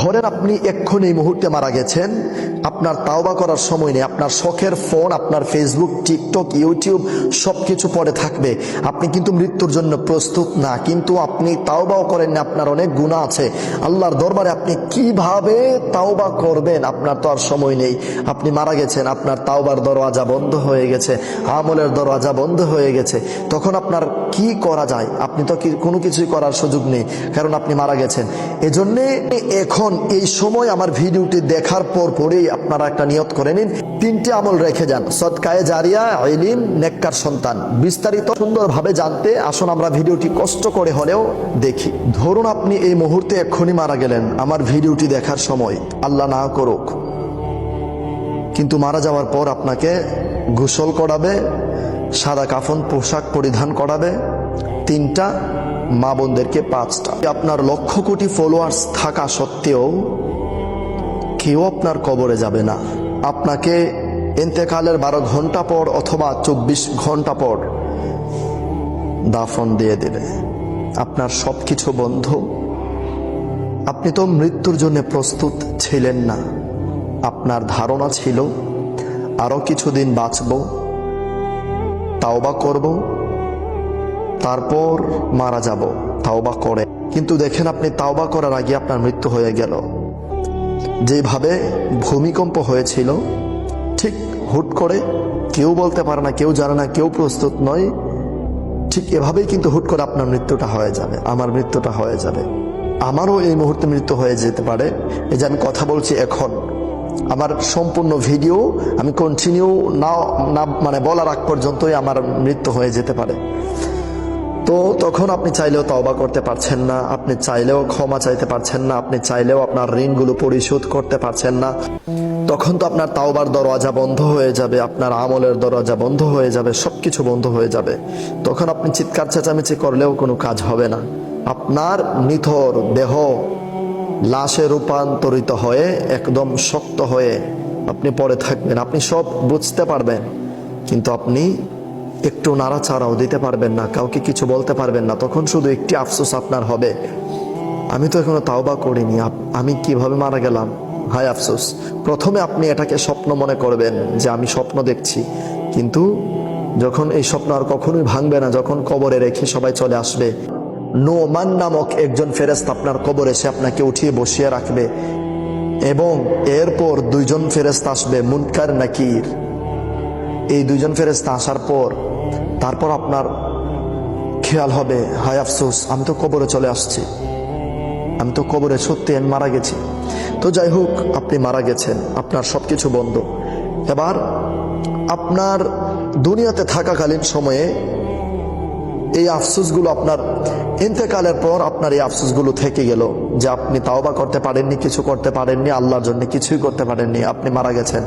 ধরেন আপনি এক্ষুনি এই মুহূর্তে মারা গেছেন, আপনার তাওবা করার সময় নেই, আপনার শখের ফোন, আপনার ফেসবুক, টিকটক, ইউটিউব সবকিছু পড়ে থাকবে। আপনি কিন্তু মৃত্যুর জন্য প্রস্তুত না, কিন্তু আপনি তাওবাও করেন না, আপনার অনেক গুনাহ আছে আল্লাহর দরবারে। আপনি কিভাবে তাওবা করবেন? আপনার তো আর সময় নেই, আপনি মারা গেছেন, আপনার তাওবার দরওয়াজা বন্ধ হয়ে গেছে, আমলের দরওয়াজা বন্ধ হয়ে গেছে। তখন আপনার কি করা যায়? আপনি তো কোনো কিছুই করার সুযোগ নেই, কারণ আপনি মারা গেছেন। এজন্যে এখন এই সময় আমার ভিডিওটি দেখার পরেই আপনারা একটা নিয়ত করে নিন, 3টি আমল রেখে যান: সদকায়ে জারিয়া, ইলম, নেককার সন্তান। বিস্তারিত সুন্দরভাবে জানতে আসুন আমরা ভিডিওটি কষ্ট করে হলেও দেখি। ধরুন আপনি এই মুহূর্তে এক্ষুনি মারা গেলেন আমার ভিডিওটি দেখার সময়, আল্লাহ না করুক, কিন্তু মারা যাওয়ার পর আপনাকে গোসল করাবে, সাদা কাফন পোশাক পরিধান করাবে 3টা, মা বোনদেরকে 5টা। আপনার লক্ষ কোটি ফলোয়ার্স থাকা সত্ত্বেও কেউ আপনার কবরে যাবে না। আপনাকে ইন্তেকালের 12 ঘন্টা পর অথবা 24 ঘন্টা পর দাফন দিয়ে দেবে। আপনার সবকিছু বন্ধ। আপনি তো মৃত্যুর জন্য প্রস্তুত ছিলেন না। আপনার ধারণা ছিল আরো কিছুদিন বাঁচব, তাওবা করব, তারপর মারা যাব, তাওবা করে। কিন্তু দেখেন আপনি তাওবা করার আগে আপনার মৃত্যু হয়ে গেল। যেভাবে ভূমিকম্প হয়েছিল ঠিক হুট করে, কেউ বলতে পারে না, কেউ জানে না, কেউ প্রস্তুত নয়, ঠিক এভাবেই কিন্তু হুট করে আপনার মৃত্যুটা হয়ে যাবে, আমার মৃত্যুটা হয়ে যাবে। আমারও এই মুহূর্তে মৃত্যু হয়ে যেতে পারে। এই যে আমি কথা বলছি এখন, আমার সম্পূর্ণ ভিডিও আমি কন্টিনিউ না মানে বলার আগ পর্যন্তই আমার মৃত্যু হয়ে যেতে পারে। তো তখন আপনি চাইলেও তওবা করতে পারছেন না, আপনি চাইলেও ক্ষমা চাইতে পারছেন না, আপনি চাইলেও আপনার ঋণগুলো পরিশোধ করতে পারছেন না। তখন তো আপনার তাওবার দরওয়াজা বন্ধ হয়ে যাবে, আপনার আমলের দরওয়াজা বন্ধ হয়ে যাবে, সবকিছু বন্ধ হয়ে যাবে। তখন আপনি চিৎকার চেঁচামেচি করলেও কোনো কাজ হবে না। আপনার নিথর দেহ লাশে রূপান্তরিত হয়ে একদম শক্ত হয়ে আপনি পড়ে থাকবেন। আপনি সব বুঝতে পারবেন, কিন্তু আপনি একটু নাড়াচাড়াও দিতে পারবেন না, কাউকে কিছু বলতে পারবেন না। তখন শুধু একটি আফসোস আপনার হবে, আমি তো এখনো তাওবা করিনি, আমি কিভাবে মারা গেলাম, হায় আফসোস। প্রথমে আপনি এটাকে স্বপ্ন মনে করবেন যে আমি স্বপ্ন দেখছি, কিন্তু যখন এই স্বপ্ন আর কখনোই ভাঙবে না, যখন কবরে রেখে সবাই চলে আসবে, নোমান নামক একজন ফেরেশতা আপনার কবরে এসে আপনাকে উঠিয়ে বসিয়ে রাখবে, এবং এরপর 2জন ফেরেশতা আসবে, মুনকার নাকির। এই 2জন ফেরেশতা আসার পর তারপর আপনার খেয়াল হবে, হায় আফসোস, আমি তো কবরে চলে আসছি, আমি তো কবরে সত্যি আমি মারা গেছি। তো যাই হোক, আপনি মারা গেছেন, আপনার সবকিছু বন্ধ। এবার আপনার দুনিয়াতে থাকাকালীন সময়ে এই আফসোসগুলো আপনার ইন্তেকালের পর আপনার এই আফসোসগুলো থেকে গেল যে আপনি তাওবা করতে পারেননি, কিছু করতে পারেননি, আল্লাহর জন্য কিছুই করতে পারেননি, আপনি মারা গেছেন।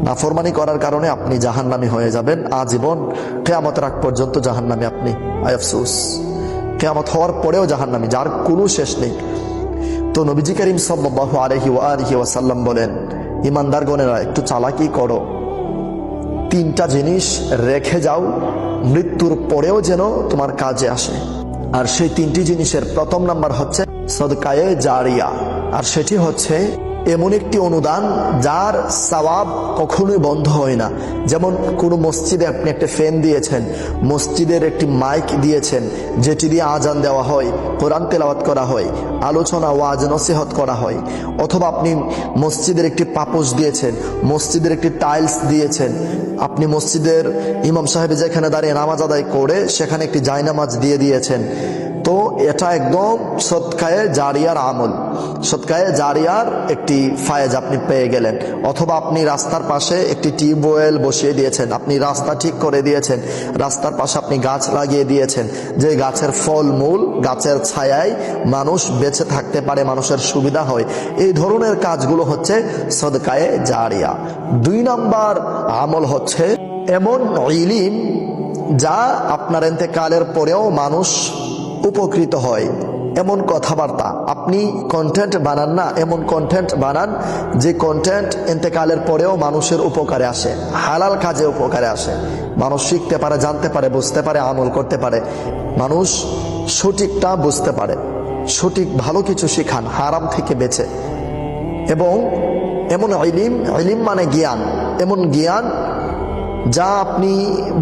নাফরমানি করার কারণে আপনি জাহান্নামী হয়ে যাবেন আজীবন, কিয়ামতের আগ পর্যন্ত জাহান্নামী আপনি। আফসোস, কিয়ামত হওয়ার পরেও জাহান্নামী, যার কোনো শেষ নেই। তো নবীজি করিম সাল্লাল্লাহু আলাইহি ওয়াসাল্লাম বলেন, ইমানদারগণেরা একটু চালাকি করো, 3টা জিনিস রেখে যাও, মৃত্যুর পরেও যেন তোমার কাজে আসে। আর সেই 3টি জিনিসের প্রথম নাম্বার হচ্ছে সদকায়ে জারিয়া। আর সেটি হচ্ছে এমন একটি অনুদান যার সওয়াব কখনোই বন্ধ হয় না। যেমন কোনো মসজিদে আপনি একটা ফ্যান দিয়েছেন, মসজিদের একটি মাইক দিয়েছেন যেটি দিয়ে আজান দেওয়া হয়, কোরআন তেলাওয়াত করা হয়, আলোচনা ওয়াজ নসিহত করা হয়। অথবা আপনি মসজিদের একটি পাপোশ দিয়েছেন, মসজিদের একটি টাইলস দিয়েছেন, আপনি মসজিদের ইমাম সাহেব যেখানে দাঁড়িয়ে নামাজ আদায় করে সেখানে একটি জায়নামাজ দিয়ে দিয়েছেন। তো এটা একদম সদকায়ে জারিয়ার আমল, সদকায়ে জারিয়ার একটি ফায়েজ আপনি পেয়ে গেলেন। অথবা আপনি রাস্তার পাশে একটি টিউবওয়েল বসিয়ে দিয়েছেন, আপনি রাস্তা ঠিক করে দিয়েছেন, রাস্তার পাশে আপনি গাছ লাগিয়ে দিয়েছেন, যে গাছের ফল মূল, গাছের ছায়ায় মানুষ বেঁচে থাকতে পারে, মানুষের সুবিধা হয়। এই ধরনের কাজগুলো হচ্ছে সদকায়ে জারিয়া। 2 নাম্বার আমল হচ্ছে এমন ইলম যা আপনার ইন্তেকালের পরেও মানুষ উপকৃত হয়, এমন কথাবার্তা। আপনি কন্টেন্ট বানান না, এমন কন্টেন্ট বানান যে কন্টেন্ট ইন্তেকালের পরেও মানুষের উপকারে আসে, হালাল কাজে উপকারে আসে, মানুষ শিখতে পারে, জানতে পারে, বুঝতে পারে, আমল করতে পারে, মানুষ সঠিকটা বুঝতে পারে। সঠিক ভালো কিছু শিখান, হারাম থেকে বেঁচে। এবং এমন ইলিম, ইলিম মানে জ্ঞান, এমন জ্ঞান যা আপনি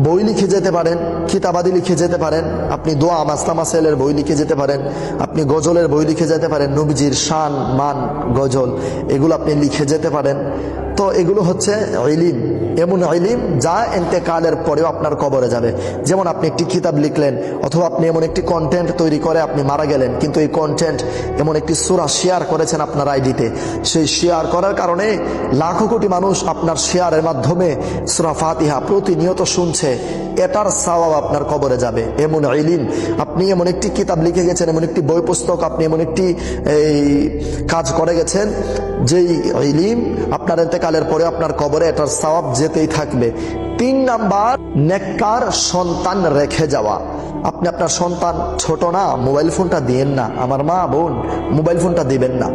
বই লিখে যেতে পারেন, কিতাবাদি লিখে যেতে পারেন, আপনি দোয়া মাসলা মাসাইলের বই লিখে যেতে পারেন, আপনি গজলের বই লিখে যেতে পারেন, নবীজির শান মান গজল এগুলো আপনি লিখে যেতে পারেন। তো এগুলো হচ্ছে ইলিম, এমন ইলিম যা ইন্তেকালের পরেও আপনার কবরে যাবে। যেমন আপনি একটি কিতাব লিখলেন, অথবা আপনি এমন একটি কন্টেন্ট তৈরি করে আপনি মারা গেলেন, কিন্তু এই কন্টেন্ট এমন একটি সূরা শেয়ার করেছেন আপনার আইডিতে, সেই শেয়ার করার কারণে লাখো কোটি মানুষ আপনার শেয়ারের মাধ্যমে সূরা ফাতিহা প্রতিনিয়ত শুনছে, এটার সওয়াব আপনার কবরে যাবে। এমন ইলিম, আপনি এমন একটি কিতাব লিখে গেছেন, এমন একটি বই পুস্তক, আপনি এমন একটি কাজ করে গেছেন, যেই ইলিম আপনার ইন্তেকালের পরে আপনার কবরে এটার সওয়াব যেতেই থাকবে। 3 নাম্বার, নেককার সন্তান রেখে যাওয়া। আপনি আপনার সন্তান ছোট না, মোবাইল ফোনটা দিয়েন না, আমার মা বোন মোবাইল ফোনটা দিবেন না।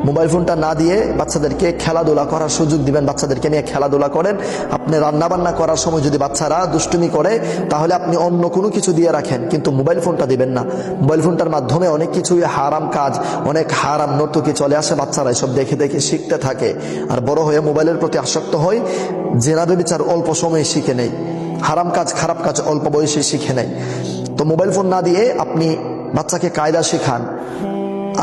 মোবাইল ফোনটা না দিয়ে বাচ্চাদেরকে খেলাধুলা করার সুযোগ দিবেন, বাচ্চাদেরকে নিয়ে খেলাধুলা করেন। আপনি রান্না বান্না করার সময় যদি বাচ্চারা দুষ্টুমি করে, তাহলে আপনি অন্য কোনো কিছু দিয়ে রাখেন, কিন্তু মোবাইল ফোনটা দিবেন না। মোবাইল ফোনটার মাধ্যমে অনেক কিছুই হারাম কাজ, অনেক হারাম নর্তকী চলে আসে, বাচ্চারা এসব দেখে দেখে শিখতে থাকে, আর বড় হয়ে মোবাইলের প্রতি আসক্ত হয়, জেনা ব্যভিচার অল্প সময়ে শিখে নেয়, হারাম কাজ খারাপ কাজ অল্প বয়সে শিখে নেয়। তো মোবাইল ফোন না দিয়ে আপনি বাচ্চাকে কায়দা শিখান,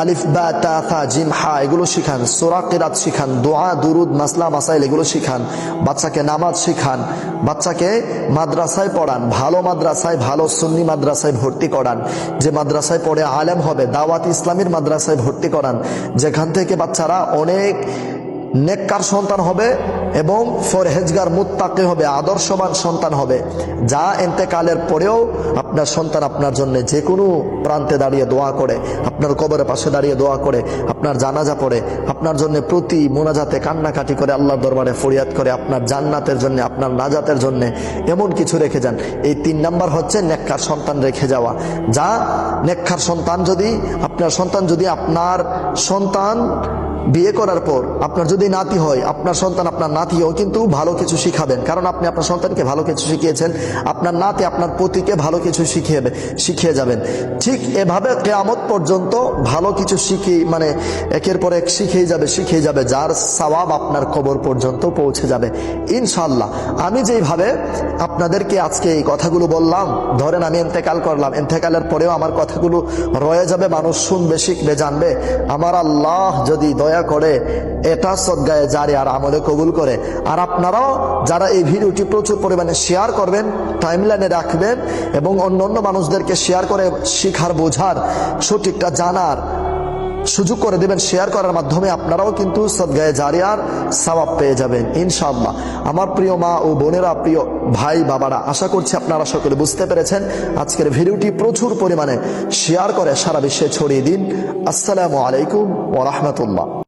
আলিফ বা তা থা জিম হা এগুলো শিখান, সূরা কিরাত শিখান, দোয়া দুরুদ মাসলা মাসাইল এগুলো শিখান, বাচ্চাকে নামাজ শিখান, বাচ্চাকে মাদ্রাসায় পড়ান, ভালো মাদ্রাসায়, ভালো সুন্নি মাদ্রাসায় ভর্তি করান, যে মাদ্রাসায় পড়ে আলেম হবে, দাওয়াত ইসলামীর মাদ্রাসায় ভর্তি করান, যেখান থেকে বাচ্চারা অনেক নেককার সন্তান হবে এবং ফরহেজগার মুত্তাকি হবে, আদর্শবান সন্তান হবে, যা ইন্তেকালের পরেও আপনার সন্তান আপনার জন্য যে কোনো প্রান্তে দাঁড়িয়ে দোয়া করে, আপনার কবরের পাশে দাঁড়িয়ে দোয়া করে, আপনার জানাজা পড়ে, আপনার জন্য প্রতি মোনাজাতে কান্নাকাটি করে, আল্লাহর দরবারে ফরিয়াদ করে, আপনার জান্নাতের জন্য, আপনার নাজাতের জন্য এমন কিছু রেখে যান। এই 3 নাম্বার হচ্ছে নেককার সন্তান রেখে যাওয়া। যা নেককার সন্তান, যদি আপনার সন্তান বিয়ে করার পর আপনার যদি নাতি হয়, আপনার সন্তান আপনার নাতিও কিন্তু ভালো কিছু শিখাবেন, কারণ আপনি আপনার সন্তানকে ভালো কিছু শিখিয়েছেন, আপনার নাতি আপনার পতিকে ভালো কিছু শিখিয়ে যাবেন। ঠিক এভাবে কিয়ামত পর্যন্ত ভালো কিছু মানে একের পর এক শিখিয়ে যাবে, যার সওয়াব আপনার কবর পর্যন্ত পৌঁছে যাবে ইনশাআল্লাহ। আমি যেইভাবে আপনাদেরকে আজকে এই কথাগুলো বললাম, ধরেন আমি ইন্তেকাল করলাম, ইন্তেকালের পরেও আমার কথাগুলো রয়ে যাবে, মানুষ শুনবে, শিখবে, জানবে। আমার আল্লাহ যদি দয়া করে এটা সদগায়ে জারি আর আমলে কবুল করে, আর আপনারাও যারা এই ভিডিওটি প্রচুর পরিমাণে শেয়ার করবেন, টাইমলাইনে রাখবেন এবং অন্য মানুষদেরকে শেয়ার করে শিখার, বোঝার, সঠিকটা জানার সুযোগ করে দেবেন, শেয়ার করার মাধ্যমে আপনারাও কিন্তু সদগায়ে জারিয়ার সওয়াব পেয়ে যাবেন ইনশাআল্লাহ। আমার প্রিয় মা ও বোনেরা, প্রিয় ভাই বাবারা, আশা করছি আপনারা সকলে বুঝতে পেরেছেন। আজকের ভিডিওটি প্রচুর পরিমাণে শেয়ার করে সারা বিশ্বে ছড়িয়ে দিন। আসসালামু আলাইকুম ওয়া রাহমাতুল্লাহ।